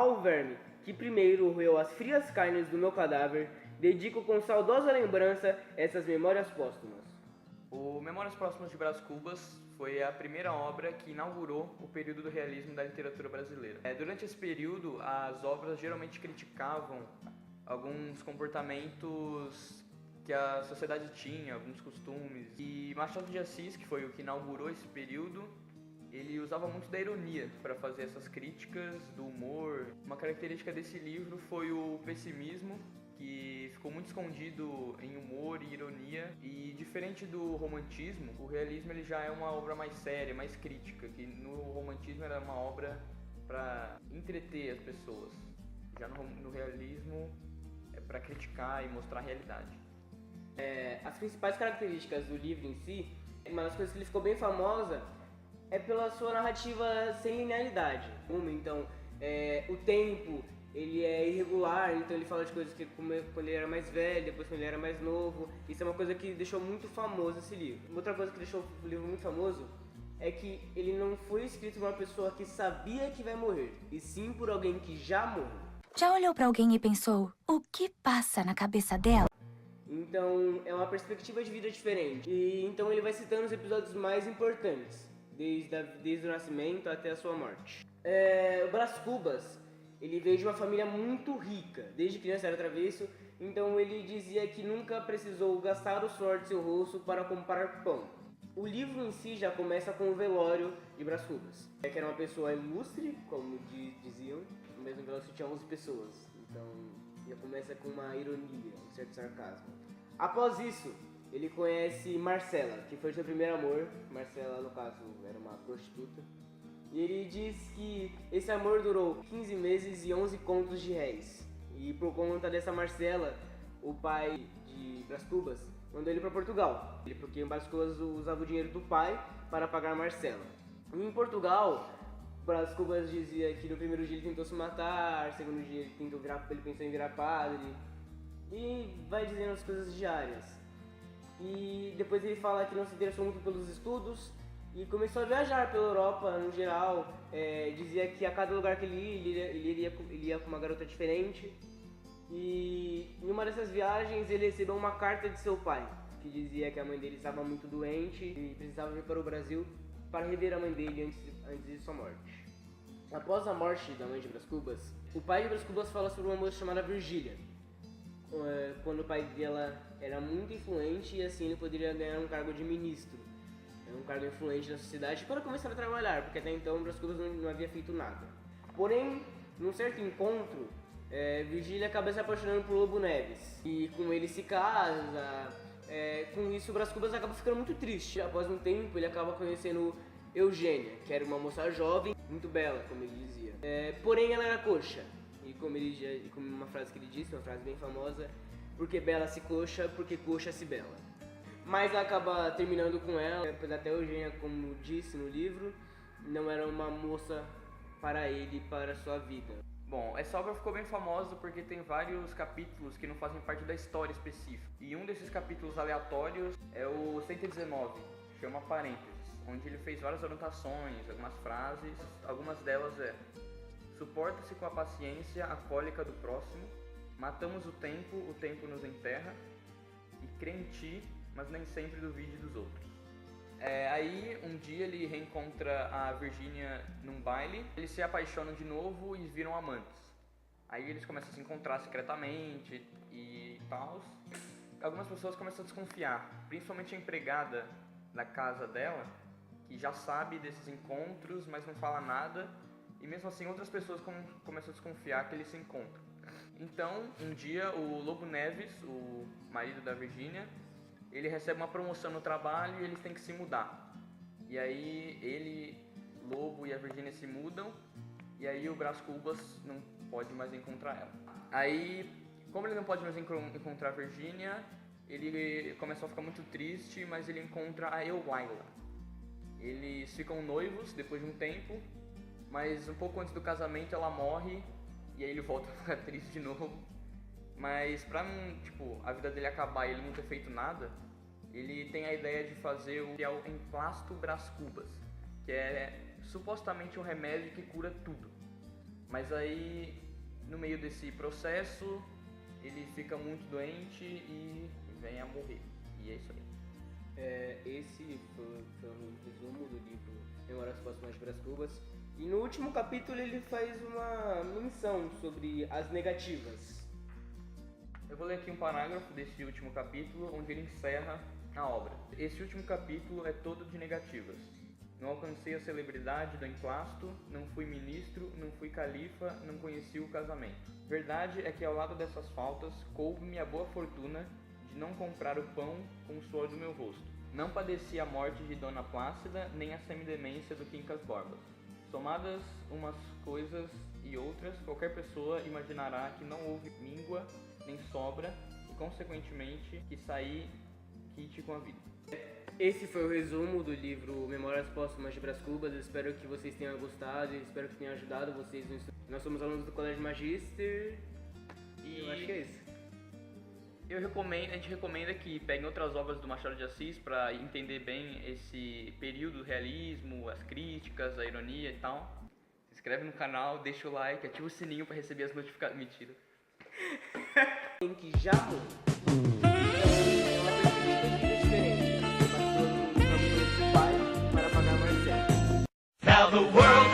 Ao verme que primeiro roeu as frias carnes do meu cadáver, dedico com saudosa lembrança essas memórias póstumas. O Memórias Póstumas de Brás Cubas foi a primeira obra que inaugurou o período do realismo da literatura brasileira. Durante esse período, as obras geralmente criticavam alguns comportamentos que a sociedade tinha, alguns costumes. E Machado de Assis, que foi o que inaugurou esse período, ele usava muito da ironia para fazer essas críticas, do humor. Uma característica desse livro foi o pessimismo, que ficou muito escondido em humor e ironia. E diferente do romantismo, o realismo ele já é uma obra mais séria, mais crítica, que no romantismo era uma obra para entreter as pessoas. Já no realismo é para criticar e mostrar a realidade. As principais características do livro em si, uma das coisas que ele ficou bem famosa é pela sua narrativa sem linearidade. Então, o tempo ele é irregular, então ele fala de coisas que quando ele era mais velho, depois quando ele era mais novo. Isso é uma coisa que deixou muito famoso esse livro. Outra coisa que deixou o livro muito famoso é que ele não foi escrito por uma pessoa que sabia que vai morrer, e sim por alguém que já morreu. Já olhou pra alguém e pensou, o que passa na cabeça dela? Então é uma perspectiva de vida diferente. E então ele vai citando os episódios mais importantes, desde o nascimento até a sua morte. O Brás Cubas, ele veio de uma família muito rica, desde criança era travesso, então ele dizia que nunca precisou gastar o suor de seu rosto para comprar pão. O livro em si já começa com o velório de Brás Cubas, que era uma pessoa ilustre, como diziam, no mesmo velório tinha 11 pessoas, então já começa com uma ironia, um certo sarcasmo. Após isso, ele conhece Marcela, que foi seu primeiro amor. Marcela, no caso, era uma prostituta. E ele diz que esse amor durou 15 meses e 11 contos de réis. E por conta dessa Marcela, o pai de Brás Cubas mandou ele para Portugal. Porque Brás Cubas usava o dinheiro do pai para pagar Marcela. E em Portugal, Brás Cubas dizia que no primeiro dia ele tentou se matar, no segundo dia ele pensou em virar padre. E vai dizendo as coisas diárias. E depois ele fala que não se interessou muito pelos estudos e começou a viajar pela Europa no geral. Dizia que a cada lugar que ele ia com uma garota diferente. E em uma dessas viagens ele recebeu uma carta de seu pai, que dizia que a mãe dele estava muito doente e precisava vir para o Brasil para rever a mãe dele antes de sua morte. Após a morte da mãe de Brás Cubas, o pai de Brás Cubas fala sobre uma moça chamada Virgília. Quando o pai dela era muito influente e assim ele poderia ganhar um cargo de ministro, um cargo influente na sociedade para começar a trabalhar, porque até então Brás Cubas não havia feito nada. Porém, num certo encontro, Virgília acaba se apaixonando por Lobo Neves e com ele se casa. Com isso, Brás Cubas acaba ficando muito triste. Após um tempo, ele acaba conhecendo Eugênia, que era uma moça jovem, muito bela, como ele dizia. Porém, ela era coxa. E como uma frase que ele disse, uma frase bem famosa, porque bela se coxa, porque coxa se bela. Mas ela acaba terminando com ela, pois até Eugênia, como disse no livro, não era uma moça para ele e para a sua vida. Bom, essa obra ficou bem famosa porque tem vários capítulos que não fazem parte da história específica. E um desses capítulos aleatórios é o 119, chama Parênteses, onde ele fez várias anotações, algumas frases, algumas delas suporta-se com a paciência a cólica do próximo, matamos o tempo nos enterra, e crê em ti, mas nem sempre duvide dos outros. Aí, um dia ele reencontra a Virgínia num baile, eles se apaixonam de novo e viram amantes. Aí eles começam a se encontrar secretamente e tal. Algumas pessoas começam a desconfiar, principalmente a empregada da casa dela, que já sabe desses encontros, mas não fala nada. E mesmo assim outras pessoas começam a desconfiar que eles se encontram. Então, um dia o Lobo Neves, o marido da Virgínia, ele recebe uma promoção no trabalho e eles têm que se mudar. E aí ele, Lobo e a Virgínia se mudam e aí o Brás Cubas não pode mais encontrar ela. Aí, como ele não pode mais encontrar a Virgínia, ele começa a ficar muito triste, mas ele encontra a Eulaila. Eles ficam noivos depois de um tempo, mas um pouco antes do casamento ela morre e aí ele volta a ficar triste de novo. Mas pra não, a vida dele acabar e ele não ter feito nada, ele tem a ideia de fazer o emplasto Brás Cubas, que é supostamente um remédio que cura tudo. Mas aí, no meio desse processo, ele fica muito doente e vem a morrer. E é isso aí. Esse foi um resumo do livro Memórias Póstumas de Brás Cubas. E no último capítulo ele faz uma menção sobre as negativas. Eu vou ler aqui um parágrafo desse último capítulo, onde ele encerra a obra. Esse último capítulo é todo de negativas. Não alcancei a celebridade do emplasto, não fui ministro, não fui califa, não conheci o casamento. Verdade é que ao lado dessas faltas, coube-me a boa fortuna de não comprar o pão com o suor do meu rosto. Não padeci a morte de Dona Plácida, nem a semidemência do Quincas Borbas. Somadas umas coisas e outras, qualquer pessoa imaginará que não houve míngua nem sobra e, consequentemente, que saí quite com a vida. Esse foi o resumo do livro Memórias Póstumas de Brás Cubas. Eu espero que vocês tenham gostado e espero que tenha ajudado vocês. Nós somos alunos do Colégio Magister e eu acho que é isso. A gente recomenda que peguem outras obras do Machado de Assis para entender bem esse período do realismo, as críticas, a ironia e tal. Se inscreve no canal, deixa o like, ativa o sininho para receber as notificações. Mentira. Tem que já morreu. É uma perspectiva diferente. Bastou um pai para pagar Marcelo. Now the world